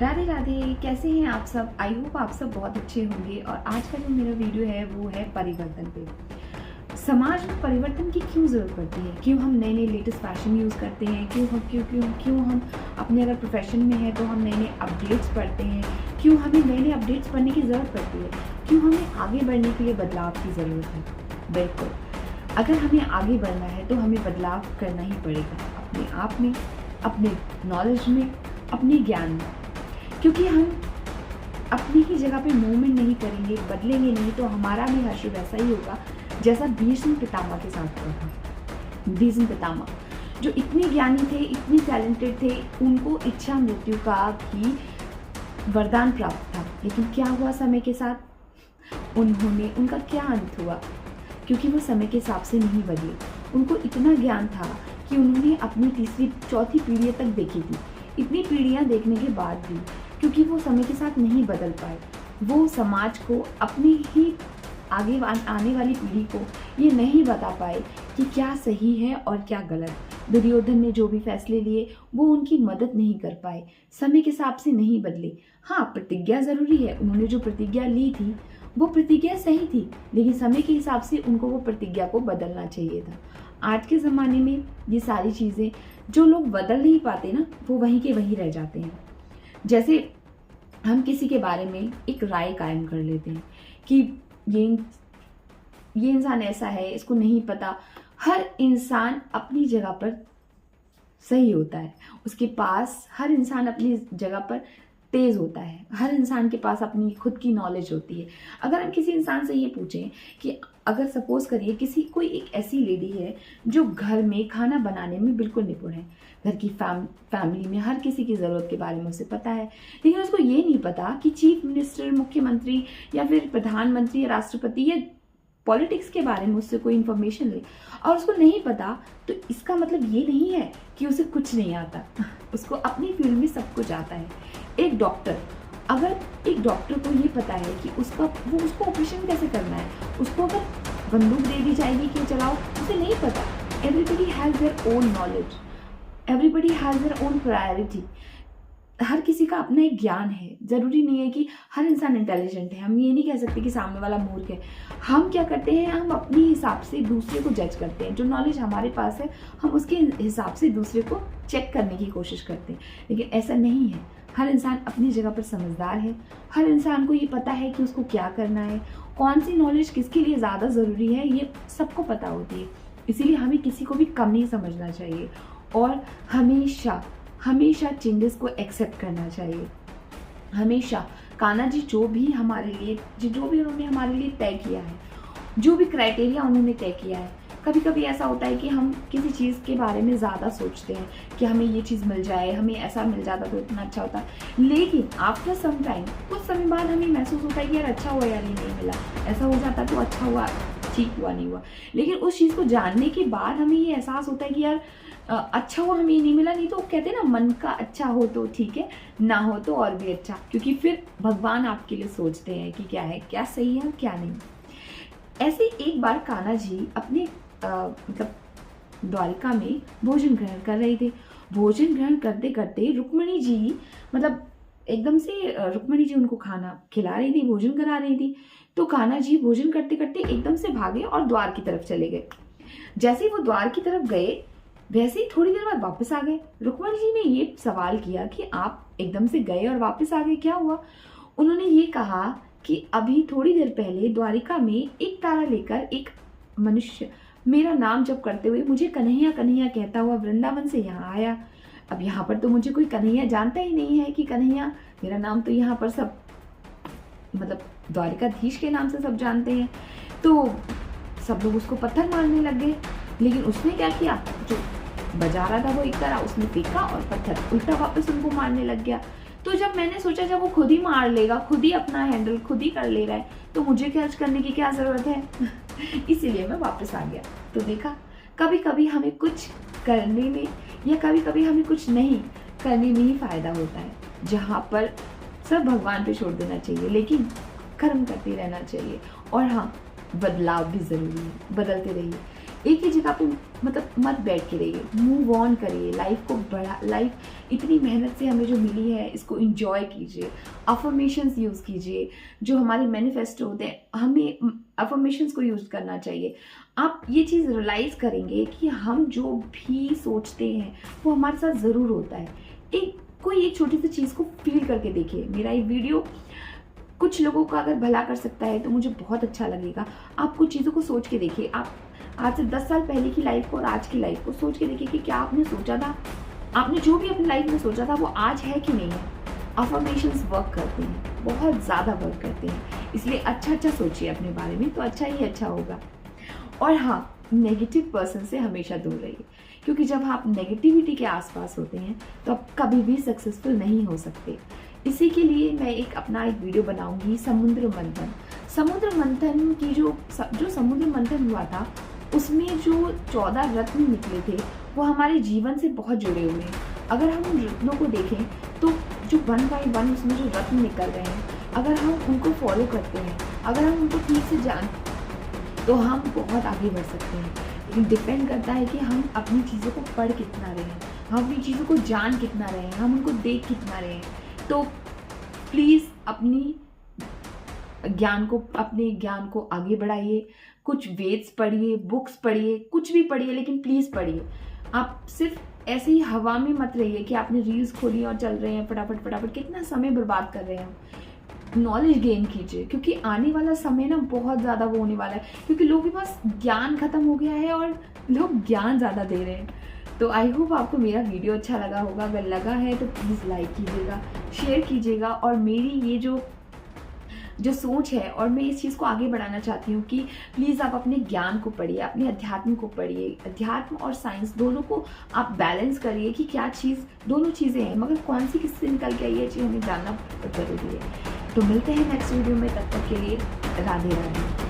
राधे राधे, कैसे हैं आप सब। आई होप आप सब बहुत अच्छे होंगे। और आज का जो मेरा वीडियो है वो है परिवर्तन पे। समाज में परिवर्तन की क्यों ज़रूरत पड़ती है, क्यों हम नए नए लेटेस्ट फैशन यूज़ करते हैं, क्यों हम अपने अगर प्रोफेशन में हैं तो हम नए नए अपडेट्स पढ़ते हैं, क्यों हमें नए नए अपडेट्स पढ़ने की ज़रूरत पड़ती है, क्यों हमें आगे बढ़ने के लिए बदलाव की ज़रूरत है। बिल्कुल, अगर हमें आगे बढ़ना है तो हमें बदलाव करना ही पड़ेगा अपने आप में, अपने नॉलेज में, अपने ज्ञान में। क्योंकि हम अपनी ही जगह पे मूवमेंट नहीं करेंगे, बदलेंगे नहीं, तो हमारा भी हश्र वैसा ही होगा जैसा भीष्म पितामह के साथ हुआ था। भीष्म पितामह जो इतने ज्ञानी थे, इतने टैलेंटेड थे, उनको इच्छा मृत्यु का भी वरदान प्राप्त था। लेकिन क्या हुआ समय के साथ, उनका क्या अंत हुआ, क्योंकि वो समय के हिसाब से नहीं बदले। उनको इतना ज्ञान था कि उन्होंने अपनी तीसरी चौथी पीढ़ी तक देखी थी। इतनी पीढ़ियां देखने के बाद भी क्योंकि वो समय के साथ नहीं बदल पाए, वो समाज को, अपनी ही आगे आने वाली पीढ़ी को ये नहीं बता पाए कि क्या सही है और क्या गलत। दुर्योधन ने जो भी फैसले लिए वो उनकी मदद नहीं कर पाए, समय के हिसाब से नहीं बदले। हाँ, प्रतिज्ञा ज़रूरी है, उन्होंने जो प्रतिज्ञा ली थी वो प्रतिज्ञा सही थी, लेकिन समय के हिसाब से उनको वो प्रतिज्ञा को बदलना चाहिए था। आज के ज़माने में ये सारी चीज़ें जो लोग बदल नहीं पाते ना, वो वहीं के वहीं रह जाते हैं। जैसे हम किसी के बारे में एक राय कायम कर लेते हैं कि ये इंसान ऐसा है, इसको नहीं पता। हर इंसान अपनी जगह पर सही होता है, उसके पास हर इंसान अपनी जगह पर तेज होता है, हर इंसान के पास अपनी खुद की नॉलेज होती है। अगर हम किसी इंसान से ये पूछें कि अगर सपोज करिए कोई एक ऐसी लेडी है जो घर में खाना बनाने में बिल्कुल निपुण है, घर की फैमिली में हर किसी की ज़रूरत के बारे में उसे पता है, लेकिन उसको ये नहीं पता कि चीफ मिनिस्टर, मुख्यमंत्री या फिर प्रधानमंत्री या राष्ट्रपति या पॉलिटिक्स के बारे में उससे कोई इन्फॉर्मेशन ले और उसको नहीं पता, तो इसका मतलब ये नहीं है कि उसे कुछ नहीं आता। उसको अपनी फील्ड में सब कुछ आता है। अगर एक डॉक्टर को ये पता है कि उसको ऑपरेशन कैसे करना है, उसको अगर बंदूक दे दी जाएगी कि चलाओ, उसे नहीं पता। Everybody has their own knowledge, everybody has their own priority. हर किसी का अपना एक ज्ञान है। ज़रूरी नहीं है कि हर इंसान इंटेलिजेंट है। हम ये नहीं कह सकते कि सामने वाला मूर्ख है। हम क्या करते हैं, हम अपने हिसाब से दूसरे को जज करते हैं। जो नॉलेज हमारे पास है हम उसके हिसाब से दूसरे को चेक करने की कोशिश करते हैं, लेकिन ऐसा नहीं है। हर इंसान अपनी जगह पर समझदार है। हर इंसान को ये पता है कि उसको क्या करना है, कौन सी नॉलेज किसके लिए ज़्यादा ज़रूरी है, ये सबको पता होती है। इसीलिए हमें किसी को भी कम नहीं समझना चाहिए और हमेशा चेंजेस को एक्सेप्ट करना चाहिए। हमेशा कान्हा जी जो भी उन्होंने हमारे लिए तय किया है, जो भी क्राइटेरिया उन्होंने तय किया है, कभी कभी ऐसा होता है कि हम किसी चीज़ के बारे में ज़्यादा सोचते हैं कि हमें ये चीज़ मिल जाए, हमें ऐसा मिल जाता तो इतना अच्छा होता, लेकिन आफ्टर सम टाइम, कुछ समय बाद हमें महसूस होता है कि यार अच्छा हुआ, यार ये नहीं मिला, ऐसा हो जाता तो अच्छा हुआ, ठीक हुआ, नहीं हुआ। लेकिन उस चीज़ को जानने के बाद हमें ये एहसास होता है कि यार अच्छा हुआ हमें नहीं मिला। नहीं तो कहते हैं ना, मन का अच्छा हो तो ठीक है, ना हो तो और भी अच्छा, क्योंकि फिर भगवान आपके लिए सोचते हैं कि क्या है, क्या सही है और क्या नहीं। ऐसे एक बार कान्हा जी अपने द्वारिका में भोजन ग्रहण कर रहे थे। भोजन ग्रहण करते करते रुक्मिणी जी उनको खाना खिला रही थी, भोजन करा रही थी। तो कान्हा जी भोजन करते करते एकदम से भागे और द्वार की तरफ चले गए। जैसे ही वो द्वार की तरफ गए, वैसे ही थोड़ी देर बाद वापस आ गए। रुक्मिणी जी ने ये सवाल किया कि आप एकदम से गए और वापस आ गए, क्या हुआ? उन्होंने ये कहा कि अभी थोड़ी देर पहले द्वारिका में एक तारा लेकर एक मनुष्य मेरा नाम जप करते हुए मुझे कन्हैया कन्हैया कहता हुआ वृंदावन से यहाँ आया। अब यहाँ पर तो मुझे कोई कन्हैया जानता ही नहीं है कि कन्हैया, मेरा नाम तो यहाँ पर सब द्वारिकाधीश के नाम से सब जानते हैं। तो सब लोग उसको पत्थर मारने लग गए, लेकिन उसने क्या किया, जो बजा रहा था वो एक तरह उसने फेंका और पत्थर उल्टा वापस उनको मारने लग गया। तो जब मैंने सोचा जब वो खुद ही मार लेगा, खुद ही अपना हैंडल खुद ही कर ले रहा है, तो मुझे खर्च करने की क्या ज़रूरत है। इसीलिए मैं वापस आ गया। तो देखा, कभी कभी हमें कुछ करने में या कभी कभी हमें कुछ नहीं करने में ही फ़ायदा होता है, जहाँ पर सब भगवान पे छोड़ देना चाहिए, लेकिन कर्म करते रहना चाहिए। और हाँ, बदलाव भी ज़रूरी है, बदलते रहिए। एक ही जगह पे मतलब मत बैठ के रहिए, मूव ऑन करिए, लाइफ को बढ़ा, लाइफ इतनी मेहनत से हमें जो मिली है इसको इंजॉय कीजिए, अफर्मेशंस यूज़ कीजिए, जो हमारे मैनिफेस्टो होते हैं हमें अफर्मेशंस को यूज़ करना चाहिए। आप ये चीज़ रियलाइज़ करेंगे कि हम जो भी सोचते हैं वो हमारे साथ ज़रूर होता है। कोई एक छोटी सी चीज़ को फील करके देखिए। मेरा ये वीडियो कुछ लोगों का अगर भला कर सकता है तो मुझे बहुत अच्छा लगेगा। आप कुछ चीज़ों को सोच के देखिए, आप आज से 10 साल पहले की लाइफ को और आज की लाइफ को सोच के देखिए कि क्या आपने सोचा था, आपने जो भी अपनी लाइफ में सोचा था वो आज है कि नहीं है। अफर्मेशंस वर्क करते हैं, बहुत ज़्यादा वर्क करते हैं, इसलिए अच्छा सोचिए अपने बारे में तो अच्छा ही अच्छा होगा। और हाँ, नेगेटिव पर्सन से हमेशा दूर रहिए, क्योंकि जब आप नेगेटिविटी के आसपास होते हैं तो आप कभी भी सक्सेसफुल नहीं हो सकते। इसी के लिए मैं अपना एक वीडियो बनाऊंगी समुद्र मंथन। समुद्र मंथन की जो समुद्र मंथन हुआ था उसमें जो 14 रत्न निकले थे वो हमारे जीवन से बहुत जुड़े हुए हैं। अगर हम उन रत्नों को देखें तो जो 1 बाय 1 उसमें जो रत्न निकल रहे हैं, अगर हम उनको फॉलो करते हैं, अगर हम उनको ठीक से जान तो हम बहुत आगे बढ़ सकते हैं। लेकिन डिपेंड करता है कि हम अपनी चीज़ों को पढ़ कितना रहे हैं, हम अपनी चीज़ों को जान कितना रहे हैं, हम उनको देख कितना रहे हैं। तो प्लीज़ अपने ज्ञान को आगे बढ़ाइए। कुछ वेद्स पढ़िए, बुक्स पढ़िए, कुछ भी पढ़िए, लेकिन प्लीज़ पढ़िए। आप सिर्फ ऐसे ही हवा में मत रहिए कि आपने रील्स खोली और चल रहे हैं फटाफट, कितना समय बर्बाद कर रहे हैं। नॉलेज गेन कीजिए, क्योंकि आने वाला समय ना बहुत ज़्यादा वो होने वाला है, क्योंकि लोगों के पास ज्ञान खत्म हो गया है और लोग ज्ञान ज़्यादा दे रहे हैं। तो आई होप आपको मेरा वीडियो अच्छा लगा होगा। अगर लगा है तो प्लीज़ लाइक कीजिएगा, शेयर कीजिएगा। और मेरी ये जो सोच है और मैं इस चीज़ को आगे बढ़ाना चाहती हूँ कि प्लीज़ आप अपने ज्ञान को पढ़िए, अपने अध्यात्म को पढ़िए। अध्यात्म और साइंस दोनों को आप बैलेंस करिए कि क्या चीज़, दोनों चीज़ें हैं मगर कौन सी किससे निकल के आई है चीज़ हमें जानना बहुत ज़रूरी है। तो मिलते हैं नेक्स्ट वीडियो में, तब तक के लिए राधे राधे।